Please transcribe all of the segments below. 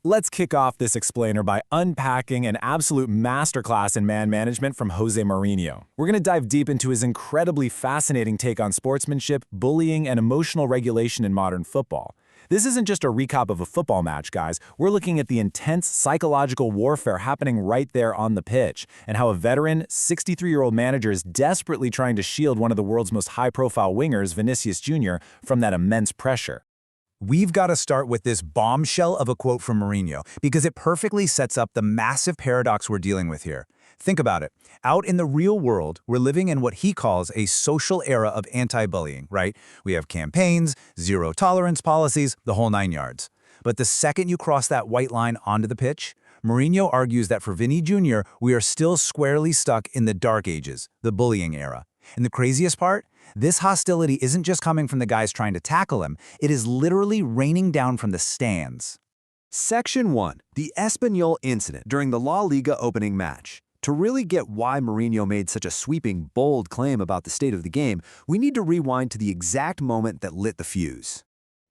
Let's kick off this explainer by unpacking an absolute masterclass in man management from José Mourinho. We're going to dive deep into his incredibly fascinating take on sportsmanship, bullying, and emotional regulation in modern football. This isn't just a recap of a football match, guys. We're looking at the intense psychological warfare happening right there on the pitch, and how a veteran, 63-year-old manager is desperately trying to shield one of the world's most high-profile wingers, Vinícius Jr., from that immense pressure. We've got to start with this bombshell of a quote from Mourinho, because it perfectly sets up the massive paradox we're dealing with here. Think about it. Out in the real world, we're living in what he calls a social era of anti-bullying, right? We have campaigns, zero-tolerance policies, the whole 9 yards. But the second you cross that white line onto the pitch, Mourinho argues that for Vini Jr., we are still squarely stuck in the dark ages, the bullying era. And the craziest part? This hostility isn't just coming from the guys trying to tackle him, it is literally raining down from the stands. Section 1. The Espanyol incident during the La Liga opening match. To really get why Mourinho made such a sweeping, bold claim about the state of the game, we need to rewind to the exact moment that lit the fuse.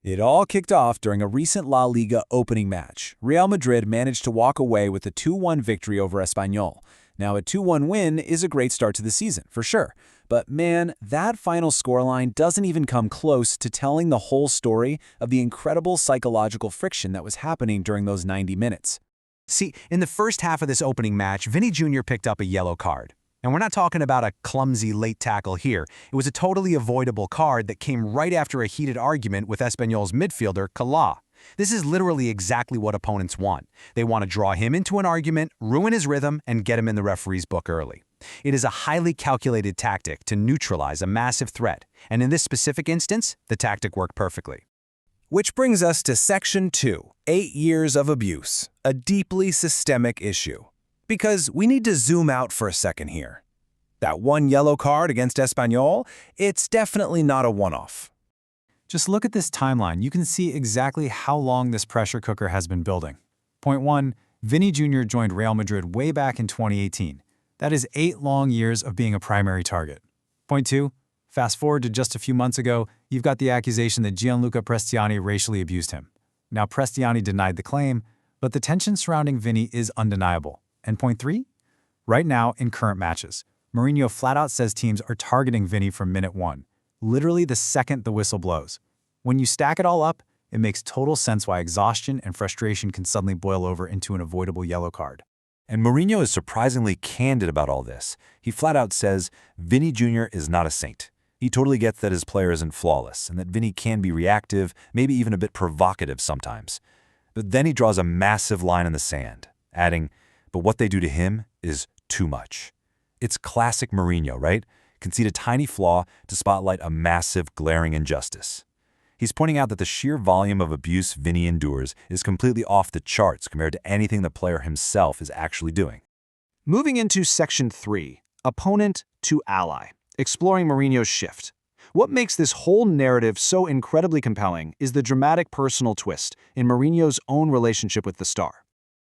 It all kicked off during a recent La Liga opening match. Real Madrid managed to walk away with a 2-1 victory over Espanyol. Now, a 2-1 win is a great start to the season, for sure. But man, that final scoreline doesn't even come close to telling the whole story of the incredible psychological friction that was happening during those 90 minutes. See, in the first half of this opening match, Vini Jr. picked up a yellow card. And we're not talking about a clumsy late tackle here. It was a totally avoidable card that came right after a heated argument with Espanyol's midfielder, Kala. This is literally exactly what opponents want. They want to draw him into an argument, ruin his rhythm, and get him in the referee's book early. It is a highly calculated tactic to neutralize a massive threat, and in this specific instance, the tactic worked perfectly. Which brings us to Section 2, 8 years of abuse, a deeply systemic issue. Because we need to zoom out for a second here. That one yellow card against Espanyol, it's definitely not a one-off. Just look at this timeline. You can see exactly how long this pressure cooker has been building. Point 1, Vini Jr. joined Real Madrid way back in 2018. That is 8 long years of being a primary target. Point 2, fast forward to just a few months ago, you've got the accusation that Gianluca Prestiani racially abused him. Now, Prestiani denied the claim, but the tension surrounding Vini is undeniable. And point 3, right now in current matches, Mourinho flat out says teams are targeting Vini from minute 1. Literally the second the whistle blows. When you stack it all up, it makes total sense why exhaustion and frustration can suddenly boil over into an avoidable yellow card. And Mourinho is surprisingly candid about all this. He flat out says Vini Jr. is not a saint. He totally gets that his player isn't flawless and that Vini can be reactive, maybe even a bit provocative sometimes. But then he draws a massive line in the sand, adding, but what they do to him is too much. It's classic Mourinho, right? Concede a tiny flaw to spotlight a massive, glaring injustice. He's pointing out that the sheer volume of abuse Vini endures is completely off the charts compared to anything the player himself is actually doing. Moving into Section 3, Opponent to Ally, exploring Mourinho's shift. What makes this whole narrative so incredibly compelling is the dramatic personal twist in Mourinho's own relationship with the star.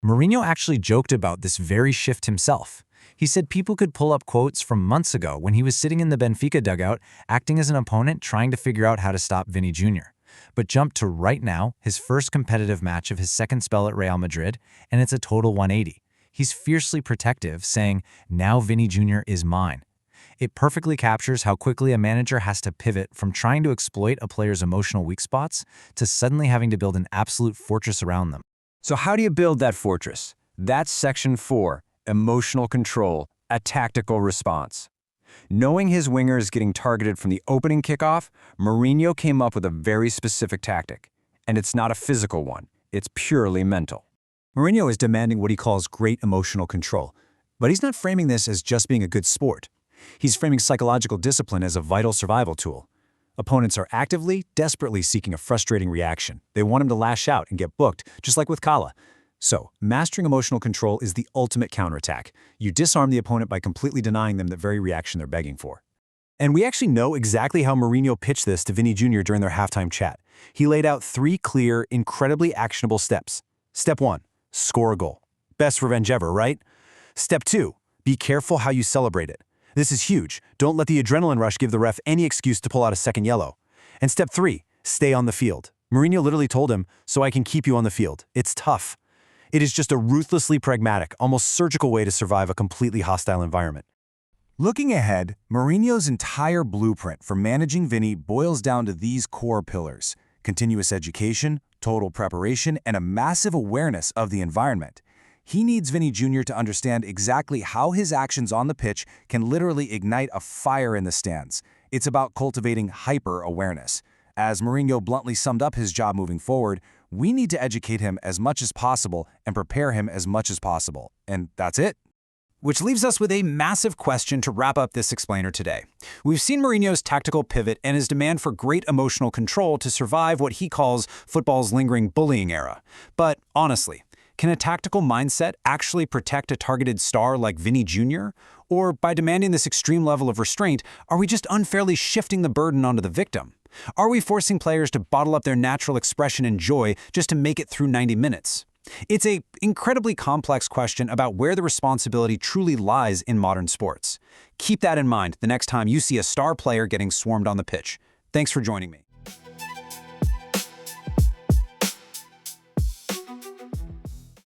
Mourinho actually joked about this very shift himself. He said people could pull up quotes from months ago when he was sitting in the Benfica dugout, acting as an opponent, trying to figure out how to stop Vini Jr. But jump to right now, his first competitive match of his second spell at Real Madrid, and it's a total 180. He's fiercely protective, saying, now Vini Jr. is mine. It perfectly captures how quickly a manager has to pivot from trying to exploit a player's emotional weak spots to suddenly having to build an absolute fortress around them. So how do you build that fortress? That's Section 4, Emotional Control, a tactical response. Knowing his wingers getting targeted from the opening kickoff, Mourinho came up with a very specific tactic. And it's not a physical one, it's purely mental. Mourinho is demanding what he calls great emotional control. But he's not framing this as just being a good sport. He's framing psychological discipline as a vital survival tool. Opponents are actively, desperately seeking a frustrating reaction. They want him to lash out and get booked, just like with Kala. So, mastering emotional control is the ultimate counterattack. You disarm the opponent by completely denying them the very reaction they're begging for. And we actually know exactly how Mourinho pitched this to Vini Jr. during their halftime chat. He laid out 3 clear, incredibly actionable steps. Step 1, score a goal. Best revenge ever, right? Step 2, be careful how you celebrate it. This is huge. Don't let the adrenaline rush give the ref any excuse to pull out a second yellow. And step 3, stay on the field. Mourinho literally told him, so I can keep you on the field. It's tough. It is just a ruthlessly pragmatic, almost surgical way to survive a completely hostile environment. Looking ahead, Mourinho's entire blueprint for managing Vini boils down to these core pillars: continuous education, total preparation, and a massive awareness of the environment. He needs Vini Jr. to understand exactly how his actions on the pitch can literally ignite a fire in the stands. It's about cultivating hyper-awareness. As Mourinho bluntly summed up his job moving forward, we need to educate him as much as possible and prepare him as much as possible. And that's it. Which leaves us with a massive question to wrap up this explainer today. We've seen Mourinho's tactical pivot and his demand for great emotional control to survive what he calls football's lingering bullying era. But honestly, can a tactical mindset actually protect a targeted star like Vini Jr.? Or by demanding this extreme level of restraint, are we just unfairly shifting the burden onto the victim? Are we forcing players to bottle up their natural expression and joy just to make it through 90 minutes? It's an incredibly complex question about where the responsibility truly lies in modern sports. Keep that in mind the next time you see a star player getting swarmed on the pitch. Thanks for joining me.